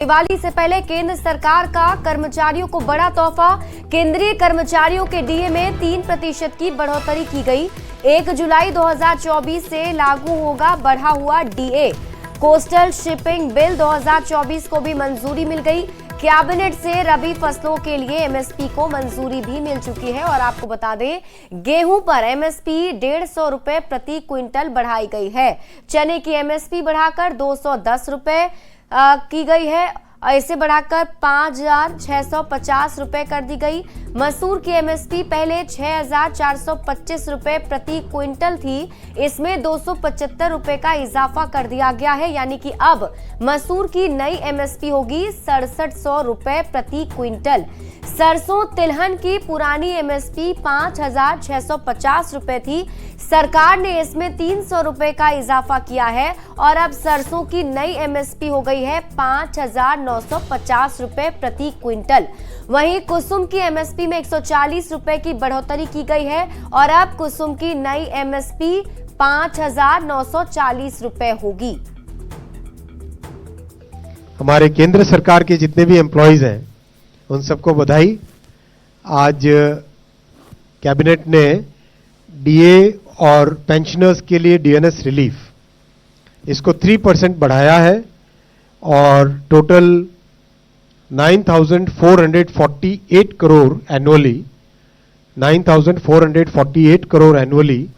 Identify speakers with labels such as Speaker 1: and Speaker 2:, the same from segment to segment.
Speaker 1: दिवाली से पहले केंद्र सरकार का कर्मचारियों को बड़ा तोहफा। केंद्रीय कर्मचारियों के डीए में 3% की बढ़ोतरी की गई। 1 जुलाई 2024 से लागू होगा बढ़ा हुआ डीए। कोस्टल शिपिंग बिल 2024 को भी मंजूरी मिल गई। कैबिनेट से रबी फसलों के लिए एमएसपी को मंजूरी भी मिल चुकी है। और आपको बता दें, गेहूं पर एमएसपी 150 रुपए प्रति क्विंटल बढ़ाई गई है। चने की एमएसपी बढ़ाकर 210 रुपए की गई है। इसे बढ़ाकर 5,650 रुपए कर दी गई। मसूर की एमएसपी पहले 6,425 रुपए प्रति क्विंटल थी, इसमें 275 रुपए का इजाफा कर दिया गया है। यानी कि अब मसूर की नई एमएसपी होगी 6,700 रुपए प्रति क्विंटल। सरसों तिलहन की पुरानी एमएसपी 5,650 रुपए थी, सरकार ने इसमें 300 रुपए का इजाफा किया है और अब सरसों की नई एमएसपी हो गई है 5,950 रुपए प्रति क्विंटल। वहीं कुसुम की एमएसपी में 140 रुपए की बढ़ोतरी की गई है और अब कुसुम की नई एमएसपी 5,940 रुपए होगी।
Speaker 2: हमारे केंद्र सरकार के जितने भी एम्प्लॉइज हैं उन सबको बधाई। आज कैबिनेट ने डीए और पेंशनर्स के लिए डीएनएस रिलीफ इसको 3% बढ़ाया है और total 9,448 crore annually 9,448 crore annually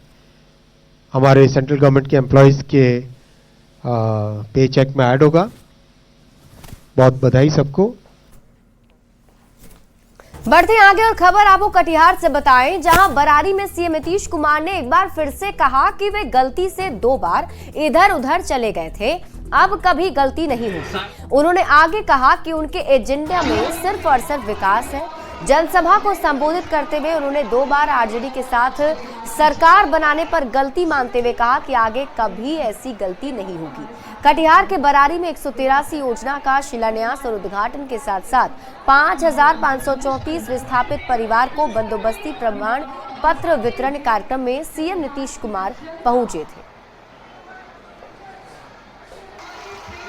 Speaker 2: हमारे सेंट्रल गवर्नमेंट के एम्प्लॉइज के पे चेक में ऐड होगा। बहुत बधाई सबको।
Speaker 1: बढ़ते आगे और खबर आपको कटिहार से बताएं, जहां बरारी में सीएम नीतीश कुमार ने एक बार फिर से कहा कि वे गलती से 2 बार इधर उधर चले गए थे, अब कभी गलती नहीं होगी। उन्होंने आगे कहा कि उनके एजेंडा में सिर्फ और सिर्फ विकास है। जनसभा को संबोधित करते हुए उन्होंने 2 बार आरजेडी के साथ सरकार बनाने पर गलती मानते हुए कहा कि आगे कभी ऐसी गलती नहीं होगी। कटिहार के बरारी में 183 योजना का शिलान्यास और उद्घाटन के साथ साथ 5,534 विस्थापित परिवार को बंदोबस्ती प्रमाण पत्र वितरण कार्यक्रम में सीएम नीतीश कुमार पहुंचे थे।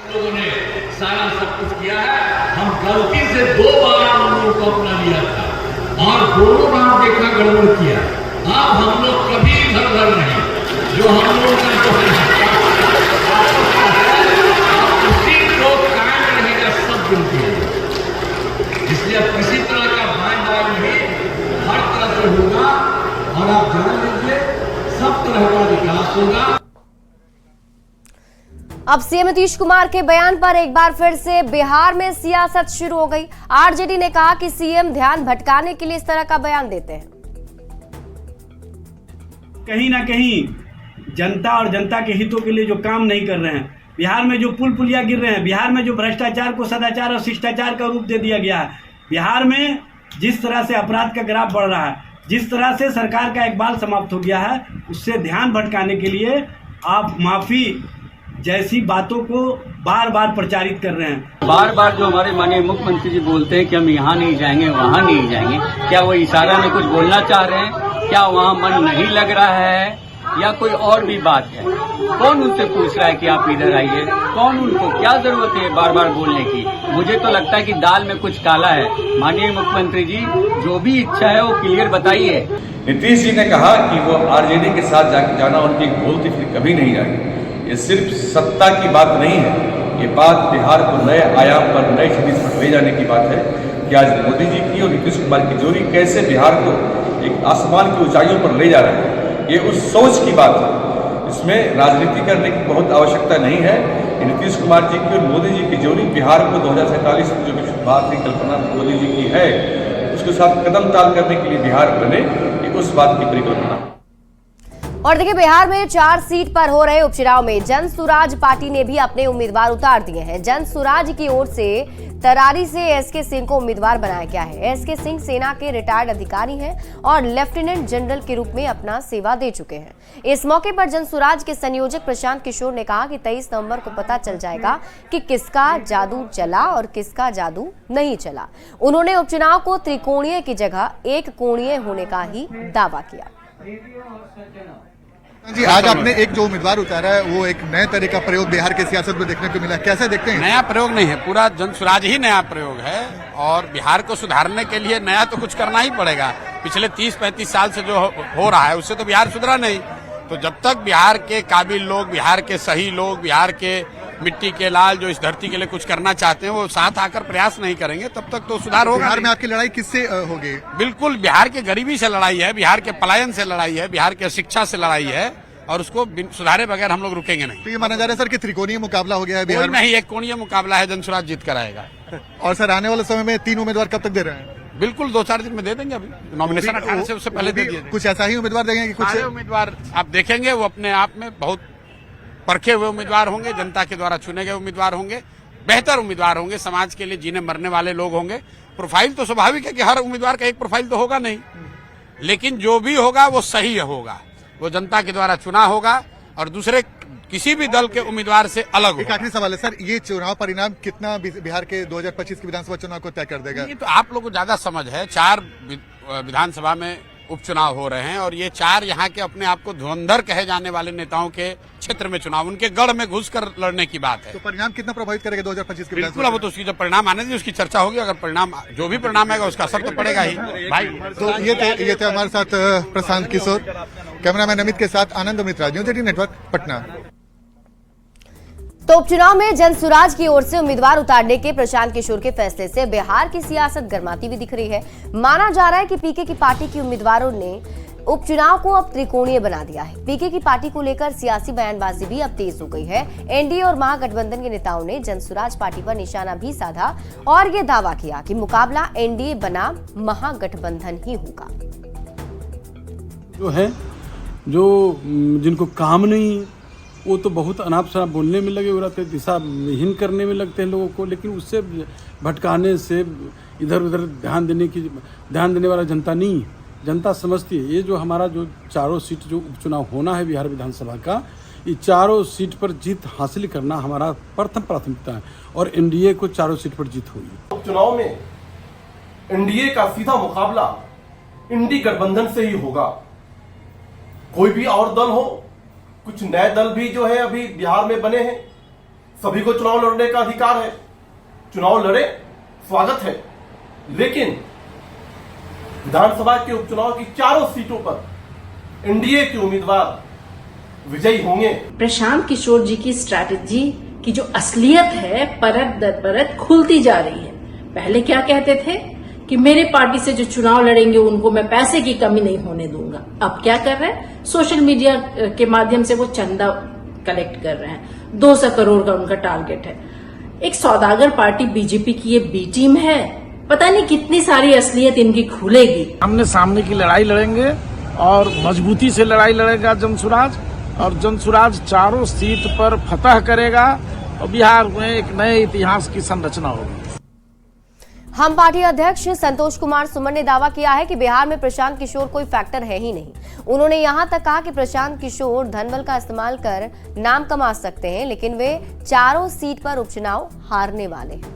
Speaker 3: लोगों ने सारा सब कुछ किया है। हम गलती से 2 बार हम लोगों को अपना लिया था और दोनों बार देखा गड़बड़ किया। अब हम लोग कभी इधर उधर नहीं, जो हम लोग का जो उसी को कायम रहेगा सब दिन के लिए। इसलिए अब किसी तरह का भाई नहीं, हर तरह से होगा और आप जान लीजिए सब तरह का विकास होगा।
Speaker 1: अब सीएम नीतीश कुमार के बयान पर एक बार फिर से बिहार में सियासत शुरू हो गई। आरजेडी ने कहा कि सीएम ध्यान भटकाने के लिए इस तरह का बयान देते हैं।
Speaker 4: कहीं ना कहीं जनता और जनता के हितों के लिए जो काम नहीं कर रहे हैं, बिहार में जो पुल पुलिया गिर रहे हैं, बिहार में जो भ्रष्टाचार को सदाचार और शिष्टाचार का रूप दे दिया गया है, बिहार में जिस तरह से अपराध का ग्राफ बढ़ रहा है, जिस तरह से सरकार का इकबाल समाप्त हो गया है, उससे ध्यान भटकाने के लिए आप माफी जैसी बातों को बार बार प्रचारित कर रहे हैं।
Speaker 5: बार बार जो हमारे माननीय मुख्यमंत्री जी बोलते हैं कि हम यहाँ नहीं जाएंगे, वहाँ नहीं जाएंगे, क्या वो इशारा में कुछ बोलना चाह रहे हैं? क्या वहाँ मन नहीं लग रहा है या कोई और भी बात है? कौन उनसे पूछ रहा है कि आप इधर आइए? कौन उनको क्या जरूरत है बार बार बोलने की? मुझे तो लगता है कि दाल में कुछ काला है। माननीय मुख्यमंत्री जी, जो भी इच्छा है वो क्लियर बताइए।
Speaker 6: नीतीश जी ने कहा कि वो आरजेडी के साथ जाना उनकी भूल थी, फिर कभी नहीं जाएंगे। ये सिर्फ सत्ता की बात नहीं है, ये बात बिहार को नए आयाम पर, नए क्षितिज पर ले जाने की बात है कि आज मोदी जी की और नीतीश कुमार की जोड़ी कैसे बिहार को एक आसमान की ऊंचाइयों पर ले जा रहे हैं। ये उस सोच की बात है, इसमें राजनीति करने की बहुत आवश्यकता नहीं है। नीतीश कुमार जी की और मोदी जी की जोड़ी बिहार को 2047 की जो बात की कल्पना मोदी जी की है, उसके साथ कदम ताल करने के लिए बिहार बने, ये उस बात की परिकल्पना।
Speaker 1: और देखिए, बिहार में 4 सीट पर हो रहे उपचुनाव में जन सुराज पार्टी ने भी अपने उम्मीदवार उतार दिए हैं। जन सुराज की ओर से तरारी से एसके सिंह को उम्मीदवार बनाया गया है। एसके सिंह सेना के रिटायर्ड अधिकारी हैं और लेफ्टिनेंट जनरल के रूप में अपना सेवा दे चुके हैं। इस मौके पर जन सुराज के संयोजक प्रशांत किशोर ने कहा कि 23 नवंबर को पता चल जाएगा कि किसका जादू चला और किसका जादू नहीं चला। उन्होंने उपचुनाव को त्रिकोणीय की जगह एक कोणीय होने का ही दावा किया।
Speaker 7: जी, आज आपने एक जो उम्मीदवार उतारा है वो एक नए तरह का प्रयोग बिहार की सियासत में देखने को मिला, कैसे देखते हैं?
Speaker 8: नया प्रयोग नहीं है, पूरा जनसुराज ही नया प्रयोग है और बिहार को सुधारने के लिए नया तो कुछ करना ही पड़ेगा। पिछले 30-35 साल से जो हो रहा है उससे तो बिहार सुधरा नहीं। तो जब तक बिहार के काबिल लोग, बिहार के सही लोग, बिहार के मिट्टी के लाल जो इस धरती के लिए कुछ करना चाहते हैं वो साथ आकर प्रयास नहीं करेंगे तब तक तो सुधार होगा।
Speaker 7: बिहार में आपकी लड़ाई किससे होगी?
Speaker 8: बिल्कुल बिहार के गरीबी से लड़ाई है, बिहार के पलायन से लड़ाई है, बिहार के शिक्षा से लड़ाई है और उसको सुधारे बगैर हम लोग रुकेंगे नहीं।
Speaker 7: तो ये माना जा रहा है सर कि त्रिकोणीय मुकाबला हो गया है बिहार में?
Speaker 8: नहीं, एक कोणीय मुकाबला है, जनसुराज जीत कर आएगा।
Speaker 7: और सर आने वाले समय में 3 उम्मीदवार कब तक दे रहे हैं?
Speaker 8: बिल्कुल 2-4 दिन में दे देंगे। अभी नॉमिनेशन 18 से उससे पहले दे दिए।
Speaker 7: कुछ ऐसा ही उम्मीदवार देंगे कि कुछ
Speaker 8: सारे उम्मीदवार आप देखेंगे वो अपने आप में बहुत परखे हुए उम्मीदवार होंगे, जनता के द्वारा चुने गए उम्मीदवार होंगे, बेहतर उम्मीदवार होंगे, समाज के लिए जीने मरने वाले लोग होंगे। प्रोफाइल तो स्वाभाविक है कि हर उम्मीदवार का एक प्रोफाइल तो होगा नहीं, लेकिन जो भी होगा वो सही होगा, वो जनता के द्वारा चुना होगा और दूसरे किसी भी दल के उम्मीदवार से अलग
Speaker 7: एक
Speaker 8: होगा।
Speaker 7: आखिरी सवाल है सर, ये चुनाव परिणाम कितना बिहार के 2025 के विधानसभा चुनाव को तय कर देगा?
Speaker 8: ये तो आप लोगों को ज्यादा समझ है। 4 विधानसभा में उपचुनाव हो रहे हैं और ये 4 यहाँ के अपने आप को धुरंधर कहे जाने वाले नेताओं के क्षेत्र में चुनाव, उनके गढ़ में घुसकर लड़ने की बात है।
Speaker 7: तो परिणाम कितना प्रभावित करेगा 2025 के?
Speaker 8: बिल्कुल, अब तो उसकी जब परिणाम आने दीजिए उसकी चर्चा होगी। अगर परिणाम जो भी परिणाम आएगा उसका असर तो पड़ेगा ही भाई।
Speaker 7: तो ये थे हमारे साथ प्रशांत किशोर, कैमरामैन अमित के साथ आनंद मित्रा, न्यूज 18 नेटवर्क, पटना।
Speaker 1: तो उपचुनाव में जनसुराज की ओर से उम्मीदवार उतारने के प्रशांत किशोर के फैसले से बिहार की सियासत गर्माती हुई दिख रही है। माना जा रहा है कि पीके की पार्टी के उम्मीदवारों ने उपचुनाव को अब त्रिकोणीय बना दिया है। पीके की पार्टी को लेकर सियासी बयानबाजी भी अब तेज हो गई है। एनडीए और महागठबंधन के नेताओं ने जनसुराज पार्टी पर निशाना भी साधा और ये दावा किया कि मुकाबला एनडीए बना महागठबंधन ही होगा।
Speaker 9: जो है जो जिनको काम नहीं वो तो बहुत अनाप शनाप बोलने में लगे, रहते दिशा विहीन करने में लगते हैं लोगों को, लेकिन उससे भटकाने से इधर उधर ध्यान देने वाला जनता नहीं, जनता समझती है। ये जो हमारा जो 4 सीट जो उपचुनाव होना है बिहार विधानसभा का, ये 4 सीट पर जीत हासिल करना हमारा प्रथम प्राथमिकता है और एनडीए को 4 सीट पर जीत होगी।
Speaker 10: उपचुनाव में एनडीए का सीधा मुकाबला इंडी गठबंधन से ही होगा। कोई भी और दल हो, कुछ नए दल भी जो है अभी बिहार में बने हैं, सभी को चुनाव लड़ने का अधिकार है, चुनाव लड़े, स्वागत है। लेकिन विधानसभा के उपचुनाव की 4 सीटों पर एनडीए के उम्मीदवार विजयी होंगे।
Speaker 11: प्रशांत किशोर जी की स्ट्रैटेजी की जो असलियत है परत दर परत खुलती जा रही है। पहले क्या कहते थे कि मेरे पार्टी से जो चुनाव लड़ेंगे उनको मैं पैसे की कमी नहीं होने दूंगा। अब क्या कर रहे हैं? सोशल मीडिया के माध्यम से वो चंदा कलेक्ट कर रहे हैं। 200 करोड़ का उनका टारगेट है। एक सौदागर पार्टी बीजेपी की ये बी टीम है। पता नहीं कितनी सारी असलियत इनकी खुलेगी।
Speaker 12: आमने सामने की लड़ाई लड़ेंगे और मजबूती से लड़ाई लड़ेगा जनसुराज, और जनसुराज 4 सीट पर फतह करेगा और बिहार में एक नए इतिहास की संरचना होगी।
Speaker 1: हम पार्टी अध्यक्ष संतोष कुमार सुमन ने दावा किया है कि बिहार में प्रशांत किशोर कोई फैक्टर है ही नहीं। उन्होंने यहां तक कहा कि प्रशांत किशोर धनबल का इस्तेमाल कर नाम कमा सकते हैं, लेकिन वे 4 सीट पर उपचुनाव हारने वाले हैं।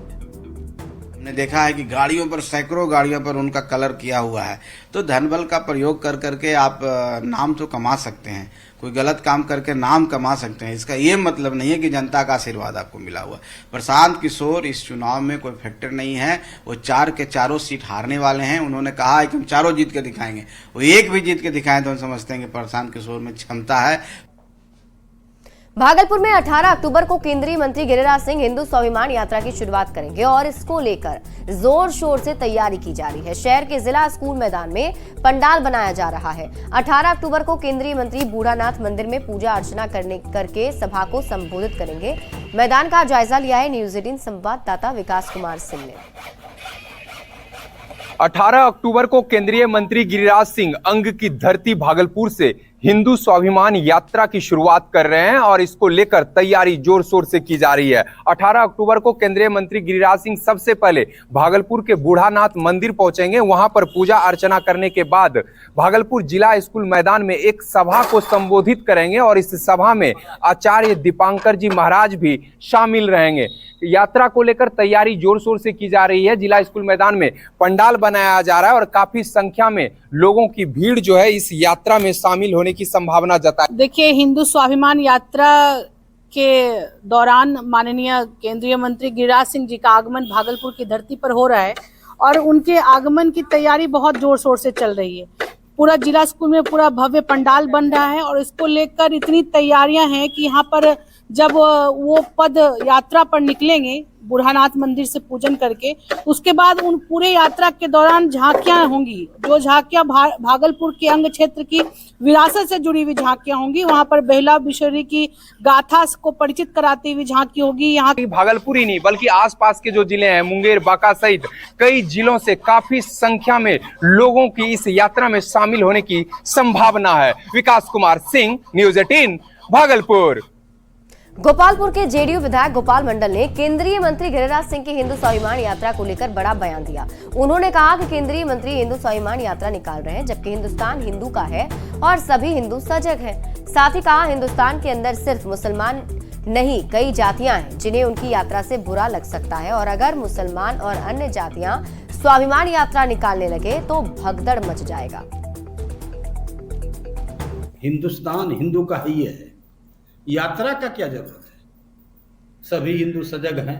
Speaker 13: हमने देखा है कि गाड़ियों पर, सैकड़ों गाड़ियों पर उनका कलर किया हुआ है, तो धनबल का प्रयोग कर करके आप नाम तो कमा सकते हैं, कोई गलत काम करके नाम कमा सकते हैं। इसका ये मतलब नहीं है कि जनता का आशीर्वाद आपको मिला हुआ। प्रशांत किशोर इस चुनाव में कोई फैक्टर नहीं है। वो 4 के 4 सीट हारने वाले हैं। उन्होंने कहा है कि हम 4 जीत के दिखाएंगे। वो एक भी जीत के दिखाएं तो हम समझते हैं कि प्रशांत किशोर में क्षमता है।
Speaker 1: भागलपुर में 18 अक्टूबर को केंद्रीय मंत्री गिरिराज सिंह हिंदू स्वाभिमान यात्रा की शुरुआत करेंगे और इसको लेकर जोर शोर से तैयारी की जा रही है। शहर के जिला स्कूल मैदान में पंडाल बनाया जा रहा है। 18 अक्टूबर को केंद्रीय मंत्री बूढ़ानाथ मंदिर में पूजा अर्चना करके सभा को संबोधित करेंगे। मैदान का जायजा लिया है न्यूज 18 संवाददाता विकास कुमार सिंह ने।
Speaker 14: 18 अक्टूबर को केंद्रीय मंत्री गिरिराज सिंह अंग की धरती भागलपुर से हिंदू स्वाभिमान यात्रा की शुरुआत कर रहे हैं और इसको लेकर तैयारी जोर शोर से की जा रही है। 18 अक्टूबर को केंद्रीय मंत्री गिरिराज सिंह सबसे पहले भागलपुर के बूढ़ानाथ मंदिर पहुंचेंगे। वहां पर पूजा अर्चना करने के बाद भागलपुर जिला स्कूल मैदान में एक सभा को संबोधित करेंगे और इस सभा में आचार्य दीपांकर जी महाराज भी शामिल रहेंगे। यात्रा को लेकर तैयारी जोर शोर से की जा रही है। जिला स्कूल मैदान में पंडाल बनाया जा रहा है और काफी संख्या में लोगों की भीड़ जो है इस यात्रा में शामिल होने होने की संभावना जताई।
Speaker 11: देखिए, हिंदू स्वाभिमान यात्रा के दौरान माननीय केंद्रीय मंत्री गिरिराज सिंह जी का आगमन भागलपुर की धरती पर हो रहा है और उनके आगमन की तैयारी बहुत जोर शोर से चल रही है। पूरा जिला स्कूल में पूरा भव्य पंडाल बन रहा है और इसको लेकर इतनी तैयारियां हैं कि यहाँ पर जब वो पद यात्रा पर निकलेंगे बुरहानाथ मंदिर से पूजन करके, उसके बाद उन पूरे यात्रा के दौरान झांकियां होंगी। जो झांकियां भागलपुर के अंग क्षेत्र की विरासत से जुड़ी हुई झांकियां होंगी। वहां पर बेहला बिशरी की गाथा को परिचित कराती हुई झांकी होगी। यहाँ
Speaker 14: भागलपुर ही नहीं बल्कि आसपास के जो जिले हैं मुंगेर, बांका सहित कई जिलों से काफी संख्या में लोगों की इस यात्रा में शामिल होने की संभावना है। विकास कुमार सिंह, न्यूज़ 18 भागलपुर।
Speaker 1: गोपालपुर के जेडीयू विधायक गोपाल मंडल ने केंद्रीय मंत्री गिरिराज सिंह की हिंदू स्वाभिमान यात्रा को लेकर बड़ा बयान दिया। उन्होंने कहा कि केंद्रीय मंत्री हिंदू स्वाभिमान यात्रा निकाल रहे हैं, जबकि हिंदुस्तान हिंदू का है और सभी हिंदू सजग हैं। साथ ही कहा, हिंदुस्तान के अंदर सिर्फ मुसलमान नहीं, कई जातियां हैं जिन्हें उनकी यात्रा से बुरा लग सकता है और अगर मुसलमान और अन्य जातियां स्वाभिमान यात्रा निकालने लगे तो भगदड़ मच जाएगा।
Speaker 4: हिंदुस्तान हिंदू का ही है, यात्रा का क्या जरूरत है? सभी हिंदू सजग हैं,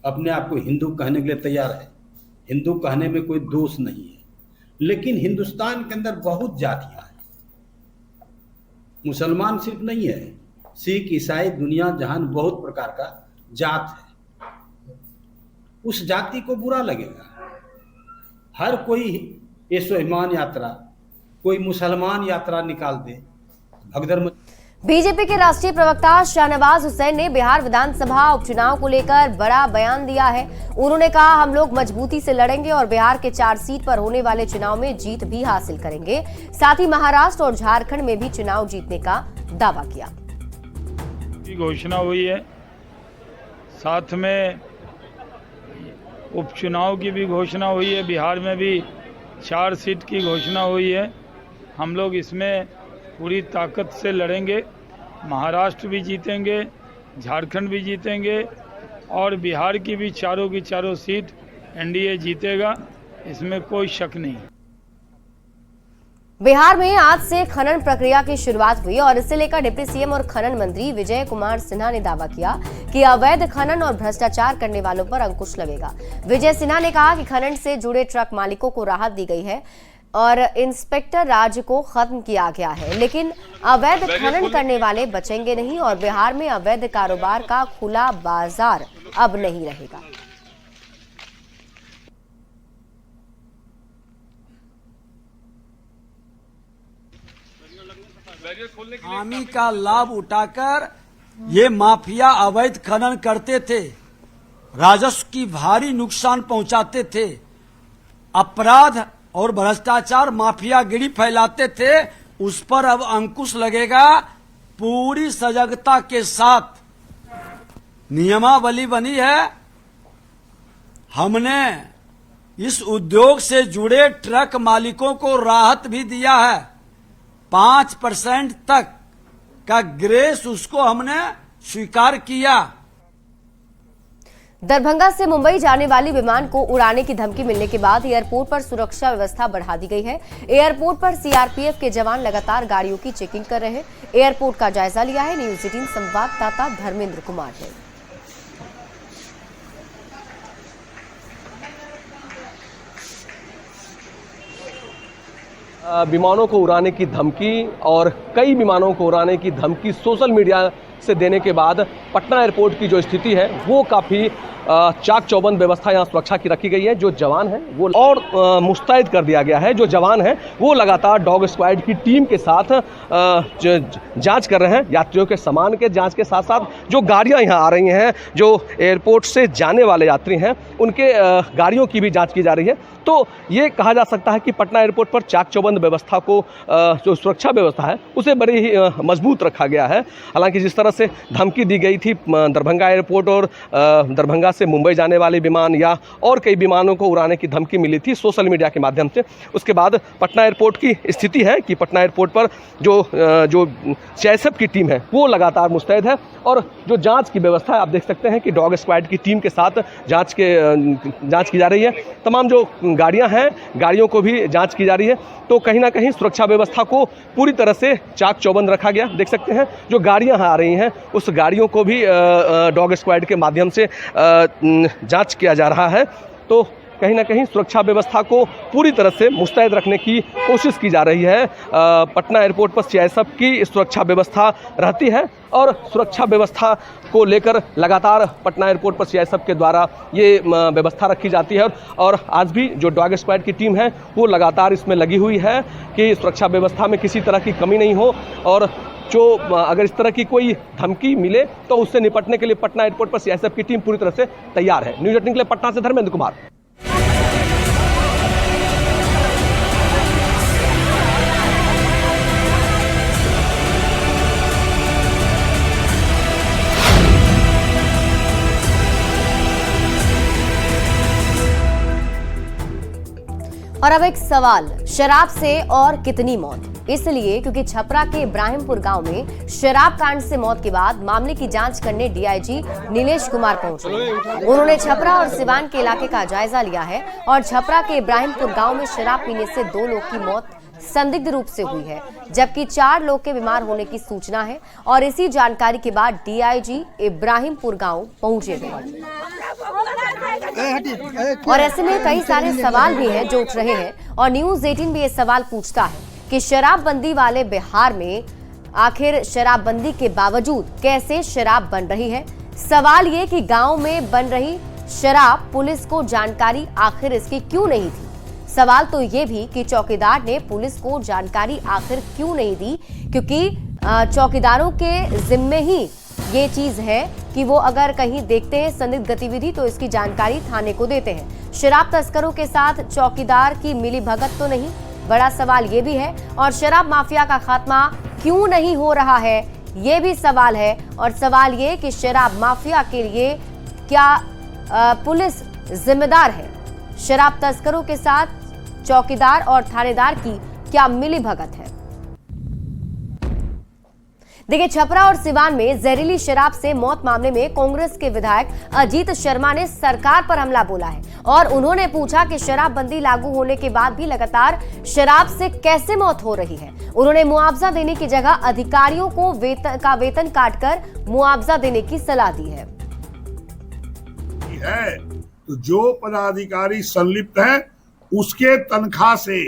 Speaker 4: अपने आप को हिंदू कहने के लिए तैयार है। हिंदू कहने में कोई दोष नहीं है, लेकिन हिंदुस्तान के अंदर बहुत जातियां हैं। मुसलमान सिर्फ नहीं है, सिख, ईसाई, दुनिया जहान बहुत प्रकार का जात है। उस जाति को बुरा लगेगा। हर कोई ये स्वाभिमान यात्रा, कोई मुसलमान यात्रा निकाल दे, भगदड़।
Speaker 1: बीजेपी के राष्ट्रीय प्रवक्ता शाहनवाज हुसैन ने बिहार विधानसभा उपचुनाव को लेकर बड़ा बयान दिया है। उन्होंने कहा, हम लोग मजबूती से लड़ेंगे और बिहार के 4 सीट पर होने वाले चुनाव में जीत भी हासिल करेंगे। साथ ही महाराष्ट्र और झारखंड में भी चुनाव जीतने का दावा किया।
Speaker 12: घोषणा हुई है, साथ में उपचुनाव की भी घोषणा हुई है। बिहार में भी 4 सीट की घोषणा हुई है। हम लोग इसमें पूरी ताकत से लड़ेंगे। महाराष्ट्र भी जीतेंगे, झारखंड भी जीतेंगे और बिहार की भी चारों सीट एनडीए जीतेगा, इसमें कोई शक नहीं।
Speaker 1: बिहार में आज से खनन प्रक्रिया की शुरुआत हुई और इसे लेकर डिप्टी सीएम और खनन मंत्री विजय कुमार सिन्हा ने दावा किया कि अवैध खनन और भ्रष्टाचार करने वालों पर अंकुश लगेगा। विजय सिन्हा ने कहा कि खनन से जुड़े ट्रक मालिकों को राहत दी गई है और इंस्पेक्टर राज को खत्म किया गया है, लेकिन अवैध खनन करने वाले बचेंगे नहीं और बिहार में अवैध कारोबार का खुला बाजार अब नहीं रहेगा।
Speaker 15: खामी का लाभ उठाकर ये माफिया अवैध खनन करते थे, राजस्व की भारी नुकसान पहुंचाते थे, अपराध और भ्रष्टाचार माफियागिरी फैलाते थे। उस पर अब अंकुश लगेगा। पूरी सजगता के साथ नियमावली बनी है। हमने इस उद्योग से जुड़े ट्रक मालिकों को राहत भी दिया है। 5% तक का ग्रेस उसको हमने स्वीकार किया।
Speaker 1: दरभंगा से मुंबई जाने वाली विमान को उड़ाने की धमकी मिलने के बाद एयरपोर्ट पर सुरक्षा व्यवस्था बढ़ा दी गई है। एयरपोर्ट पर सीआरपीएफ के जवान लगातार गाड़ियों की चेकिंग कर रहे हैं। एयरपोर्ट का जायजा लिया है न्यूज़ 18 संवाददाता धर्मेंद्र कुमार ने।
Speaker 16: विमानों को उड़ाने की धमकी और कई विमानों को उड़ाने की धमकी सोशल मीडिया से देने के बाद पटना एयरपोर्ट की जो स्थिति है वो काफ़ी चाक चौबंद व्यवस्था यहाँ सुरक्षा की रखी गई है। जो जवान हैं वो और मुस्तैद कर दिया गया है। जो जवान हैं वो लगातार डॉग स्क्वाड की टीम के साथ जांच कर रहे हैं। यात्रियों के सामान के जांच के साथ साथ जो गाड़ियाँ यहाँ आ रही हैं, जो एयरपोर्ट से जाने वाले यात्री हैं, उनके गाड़ियों की भी जाँच की जा रही है। तो ये कहा जा सकता है कि पटना एयरपोर्ट पर चाक चौबंद व्यवस्था को, जो सुरक्षा व्यवस्था है उसे बड़ी ही मजबूत रखा गया है। हालांकि जिस तरह से धमकी दी गई थी दरभंगा एयरपोर्ट और दरभंगा से मुंबई जाने वाले विमान या और कई विमानों को उड़ाने की धमकी मिली थी सोशल मीडिया के माध्यम से। उसके बाद पटना एयरपोर्ट की स्थिति है कि पटना एयरपोर्ट पर जो CISF की टीम है वो लगातार मुस्तैद है और जो जांच की व्यवस्था है, आप देख सकते हैं कि डॉग स्क्वाड की टीम के साथ जांच की जा रही है। तमाम जो गाड़ियां हैं, गाड़ियों को भी जांच की जा रही है। तो कहीं ना कहीं सुरक्षा व्यवस्था को पूरी तरह से चाक चौबंद रखा गया। देख सकते हैं जो गाड़ियां आ रही हैं उस गाड़ियों को भी डॉग स्क्वाड के माध्यम से जांच किया जा रहा है। तो कहीं ना कहीं सुरक्षा व्यवस्था को पूरी तरह से मुस्तैद रखने की कोशिश की जा रही है। पटना एयरपोर्ट पर CISF की सुरक्षा व्यवस्था रहती है और सुरक्षा व्यवस्था को लेकर लगातार पटना एयरपोर्ट पर CISF के द्वारा ये व्यवस्था रखी जाती है और आज भी जो डॉग स्क्वाड की टीम है वो लगातार इसमें लगी हुई है कि सुरक्षा व्यवस्था में किसी तरह की कमी नहीं हो और जो अगर इस तरह की कोई धमकी मिले तो उससे निपटने के लिए पटना एयरपोर्ट पर CISF की टीम पूरी तरह से तैयार है। न्यूज़ 18 के लिए पटना से धर्मेंद्र कुमार।
Speaker 1: और अब एक सवाल, शराब से और कितनी मौत? इसलिए क्योंकि छपरा के इब्राहिमपुर गांव में शराब कांड से मौत के बाद मामले की जांच करने DIG नीलेश कुमार पहुंचे। उन्होंने छपरा और सिवान के इलाके का जायजा लिया है और छपरा के इब्राहिमपुर गांव में शराब पीने से 2 लोग की मौत संदिग्ध रूप से हुई है, जबकि 4 लोग के बीमार होने की सूचना है और इसी जानकारी के बाद DIG इब्राहिमपुर गांव पहुंचे थे। और ऐसे में कई सारे सवाल भी हैं जो उठ रहे हैं और न्यूज़ 18 भी ये सवाल पूछता है कि शराबबंदी वाले बिहार में आखिर शराबबंदी के बावजूद कैसे शराब बन रही है। सवाल ये कि गांव में बन रही शराब पुलिस को जानकारी आखिर इसकी क्यों नहीं थी। सवाल तो ये भी कि चौकीदार ने पुलिस को जानकारी आखिर क्यों नहीं दी, क्योंकि चौकीदारों के जिम्मे ही ये चीज है कि वो अगर कहीं देखते हैं संदिग्ध गतिविधि तो इसकी जानकारी थाने को देते हैं। शराब तस्करों के साथ चौकीदार की मिलीभगत तो नहीं, बड़ा सवाल ये भी है। और शराब माफिया का खात्मा क्यों नहीं हो रहा है, ये भी सवाल है। और सवाल ये कि शराब माफिया के लिए क्या पुलिस जिम्मेदार है? शराब तस्करों के साथ चौकीदार और थानेदार की क्या मिलीभगत है? देखिए, छपरा और सिवान में जहरीली शराब से मौत मामले में कांग्रेस के विधायक अजीत शर्मा ने सरकार पर हमला बोला है और उन्होंने पूछा कि शराबबंदी लागू होने के बाद भी लगातार शराब से कैसे मौत हो रही है। उन्होंने मुआवजा देने की जगह अधिकारियों को वेतन काटकर मुआवजा देने की सलाह दी है।
Speaker 17: तो जो पदाधिकारी संलिप्त हैं उसके तनख्वाह से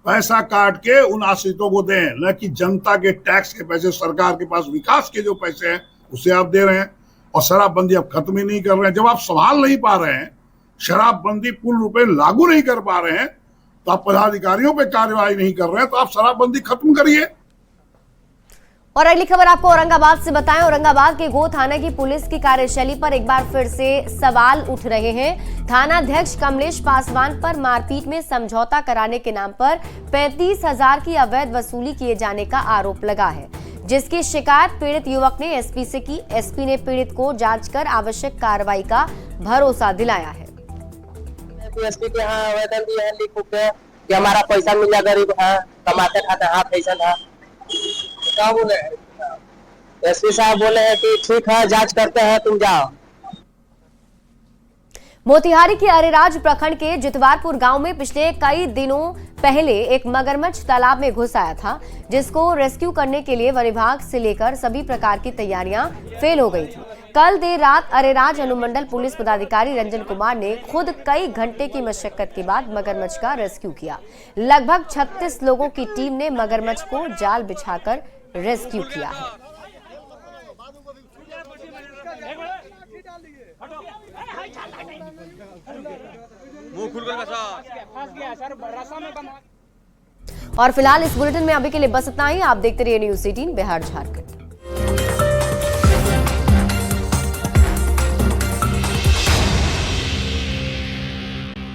Speaker 17: पैसा काट के उन आश्रितों को दें, न कि जनता के टैक्स के पैसे, सरकार के पास विकास के जो पैसे हैं उसे आप दे रहे हैं। और शराबबंदी आप खत्म ही नहीं कर रहे हैं। जब आप संभाल नहीं पा रहे हैं, शराबबंदी पूर्ण रूप में लागू नहीं कर पा रहे हैं, तो आप पदाधिकारियों पे कार्रवाई नहीं कर रहे हैं, तो आप शराबबंदी खत्म करिए।
Speaker 1: और अगली खबर आपको औरंगाबाद से बताएं। औरंगाबाद के गो थाना की पुलिस की कार्यशैली पर एक बार फिर से सवाल उठ रहे हैं। थानाध्यक्ष कमलेश पासवान पर मारपीट में समझौता कराने के नाम पर 35,000 की अवैध वसूली किए जाने का आरोप लगा है, जिसकी शिकायत पीड़ित युवक ने एसपी से की। एसपी ने पीड़ित को जांच कर आवश्यक कार्रवाई का भरोसा दिलाया है।
Speaker 18: एसपी के यहाँ आवेदन दिया है लिख के कि हमारा पैसा मिला, गरीब है, कमाते खाते हाथ पैसा था। क्या बोले एसपी साहब? बोले हैं कि ठीक है, जांच करते हैं, तुम जाओ।
Speaker 1: मोतिहारी के अरेराज प्रखंड के जितवारपुर गांव में पिछले कई दिनों पहले एक मगरमच्छ तालाब में घुस आया था, जिसको रेस्क्यू करने के लिए वन विभाग से लेकर सभी प्रकार की तैयारियां फेल हो गई थी। कल देर रात अरेराज अनुमंडल पुलिस पदाधिकारी रंजन कुमार ने खुद कई घंटे की मशक्कत के बाद मगरमच्छ का रेस्क्यू किया। लगभग 36 लोगों की टीम ने मगरमच्छ को जाल बिछाकर रेस्क्यू किया है। और फिलहाल इस बुलेटिन में अभी के लिए बस इतना ही। आप देखते रहिए न्यूज़ 18 बिहार झारखंड।